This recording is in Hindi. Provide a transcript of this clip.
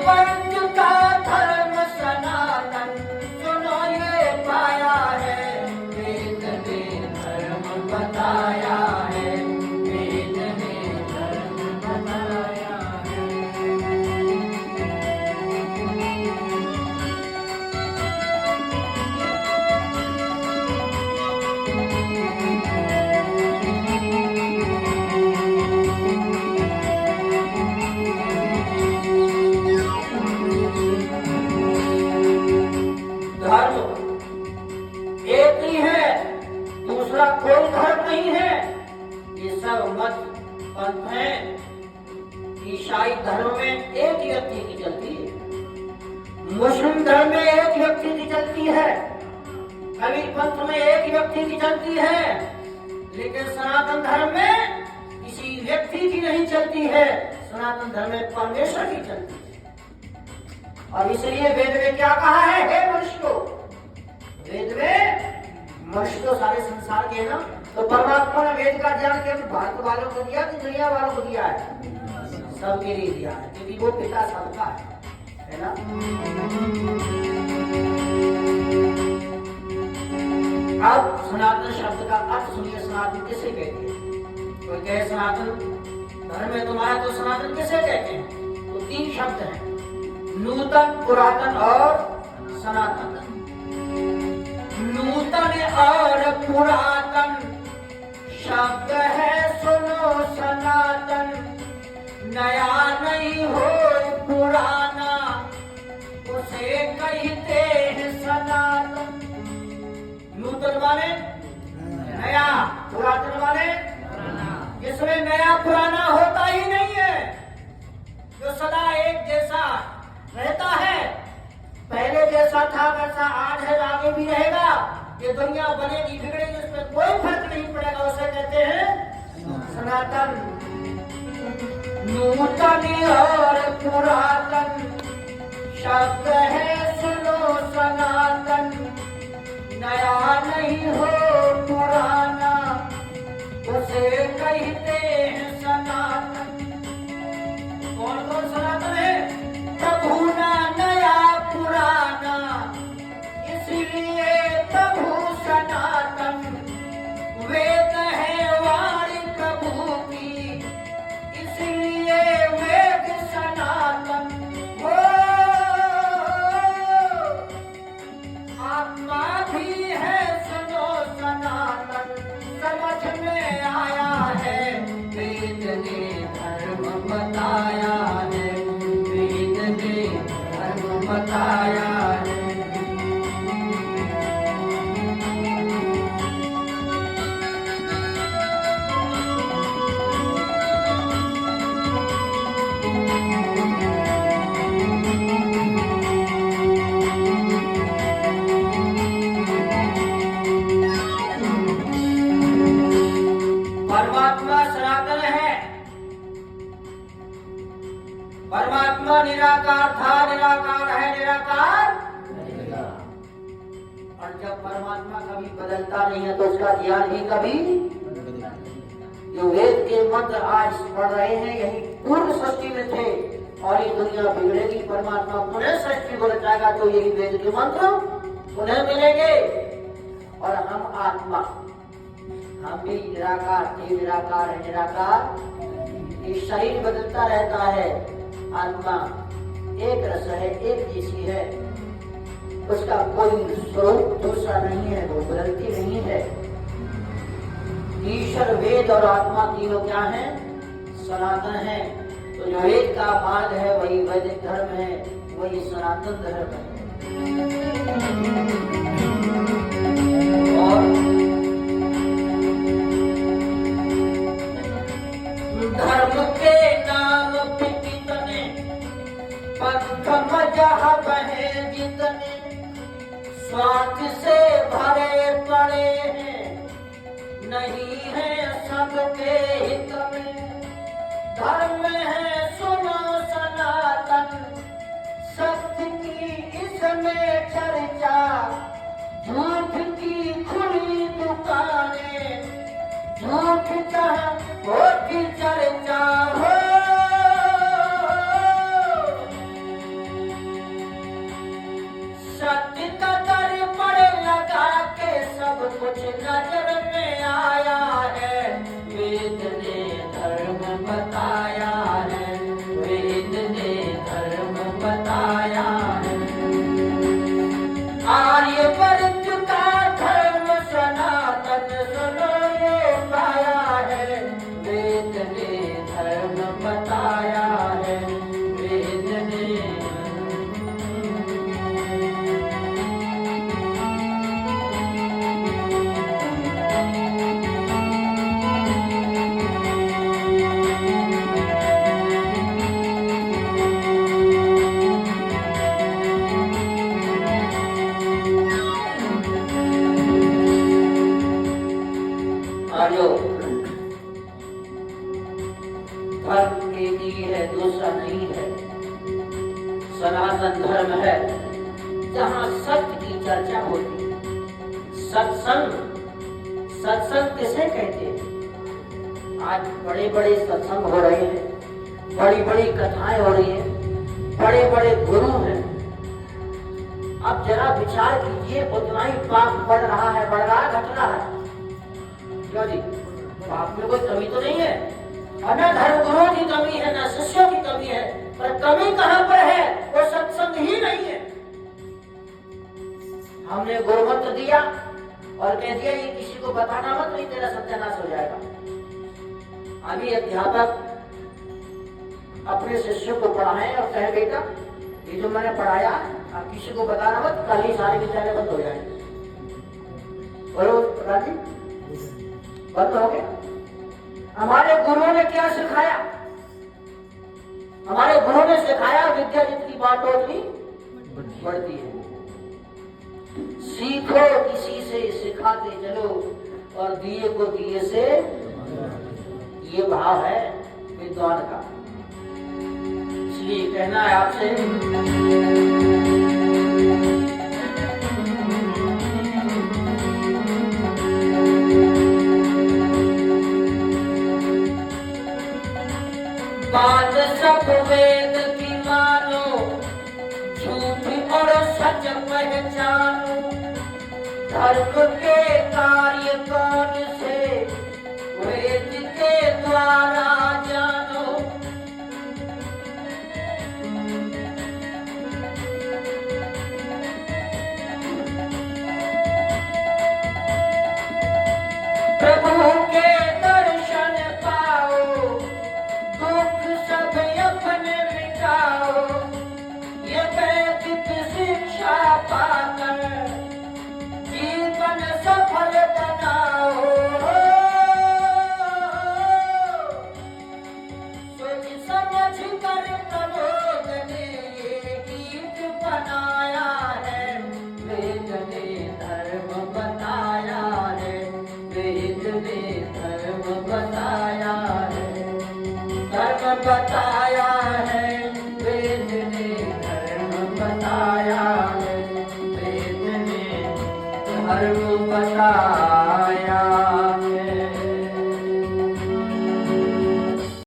पंथ का धर्म सनातन, सुनो ये पाया है, वेद ने धर्म बताया है, वेद ने धर्म बताया है। धर्म एक ही है, दूसरा कोई धर्म नहीं है। ये सब मत पंथ हैं। ईसाई धर्म में एक व्यक्ति की चलती है, मुस्लिम धर्म में एक व्यक्ति की चलती है, कबीर पंथ में एक व्यक्ति की चलती है, लेकिन सनातन धर्म में किसी व्यक्ति की नहीं चलती है। सनातन धर्म में परमेश्वर की चलती है। और इसलिए वेद में क्या कहा है, हे मनुष्यों, वेद में मनुष्य सारे संसार के ना, तो परमात्मा ने वेद का ज्ञान केवल भारत वालों को दिया कि दुनिया वालों को दिया है? सबके लिए दिया है, क्योंकि वो पिता सबका है ना। अब सनातन शब्द का अर्थ सुनिए, सनातन किसे कहते हैं? कोई कहे सनातन धर्म है तुम्हारा, तो सनातन किसे कहते हैं? तो तीन शब्द हैं, नूतन, पुरातन और सनातन। नूतन और पुरातन शब्द है, सुनो सनातन, नया नहीं हो पुराना, उसे कहते हैं सनातन। नूतन माने नया, पुरातन माने जिसमें नया पुराना होता ही नहीं है, जो सदा एक जैसा रहता है, पहले जैसा था वैसा आज है, आगे भी रहेगा। ये दुनिया बनेगी बिगड़ेगी, उसमें कोई फर्क नहीं पड़ेगा, उसे कहते हैं सनातन। नूतन और पुरातन शब्द है, सुनो सनातन, नया नहीं हो पुराना, उसे कहते हैं सनातन। कौन कौन सनातन है? प्रभु ना नया पुराना, इसलिए प्रभु सनातन। वेद है वाणी प्रभु की, इसलिए वेद सनातन। वो आत्मा भी है, सुनो सनातन, समझ में आया है, वेद ने धर्म बताया है, वेद ने धर्म बताया है। परमात्मा सनातन है। परमात्मा निराकार था, निराकार है, निराकार। और जब परमात्मा कभी बदलता नहीं है तो उसका ध्यान ही कभी, जो वेद के मंत्र आज पढ़ रहे हैं यही पूर्व सृष्टि में थे, और ये दुनिया बिगड़ेगी, परमात्मा पुनः सृष्टि को रचाएगा तो यही वेद के मंत्र पुनः मिलेंगे। और हम आत्मा, हम भी निराकार थे, निराकार है, निराकार। ये शरीर बदलता रहता है, आत्मा एक रस है, एक जैसी है, उसका कोई स्वरूप दूसरा नहीं है, वो बदलती नहीं है। ईश्वर, वेद और आत्मा तीनों क्या है? सनातन है। तो जो वेद का मार्ग है वही वैदिक धर्म है, वही सनातन धर्म है। और धर्म के नाम पे कितने पंथ मजहब है, जितने स्वार्थ से भरे पड़े हैं, नहीं है सबके हित में। धर्म है सुनो सनातन, सत्य की इसमें चर्चा, झूठ की खुली दुकानें, झूठ चाहे होती चर्चा हो। धर्म एक ही है, दूसरा नहीं है। सनातन धर्म है जहाँ सत्य की चर्चा होती है। सत्संग, सत्संग किसे कहते हैं? आज बड़े बड़े सत्संग हो रहे हैं, बड़ी बड़ी कथाएं हो रही हैं, बड़े बड़े गुरु हैं। अब जरा विचार कीजिए, उतना ही पाप बढ़ रहा है, घट रहा है। क्यों जी? पाप में कोई कमी तो नहीं है, और न धर्म गुरुओं की कमी है, न शिष्यों की कमी है, पर कमी कहां पर है? वो सत्संग ही नहीं है। हमने गुरुमंत्र दिया और कह दिया ये किसी को बताना मत, नहीं तेरा सत्यानाश हो जाएगा। अभी अध्यापक अपने शिष्यों को पढ़ाएं और कहे बेटा ये जो मैंने पढ़ाया अब किसी को बताना मत, कल ही सारे विद्यालय बंद हो जाएंगे। बोलो राजी, बंद हो गया। हमारे गुरुओं ने क्या सिखाया? हमारे गुरुओं ने सिखाया विद्या जितनी बांटो उतनी बढ़ती है। सीखो किसी से, सिखाते चलो, और दिए को दिए से, ये भाव है विद्वान का। इसलिए कहना है आपसे, बात सब वेद की मानो, झूठ और सच पहचानो। धर्म के कार्य कौन से, वेद के द्वारा जानो। प्रभु के दर्शन पाओ, दुख सब अपने मिटाओ। ये वैदिक शिक्षा पाकर जीवन सफल बनाओ। सोच समझ कर प्रबोध ने ये गीत बनाया है। वेद ने धर्म बताया है, वेद ने धर्म बताया है। धर्म बताया है, वेद ने धर्म बताया है, वेद ने धर्म बताया।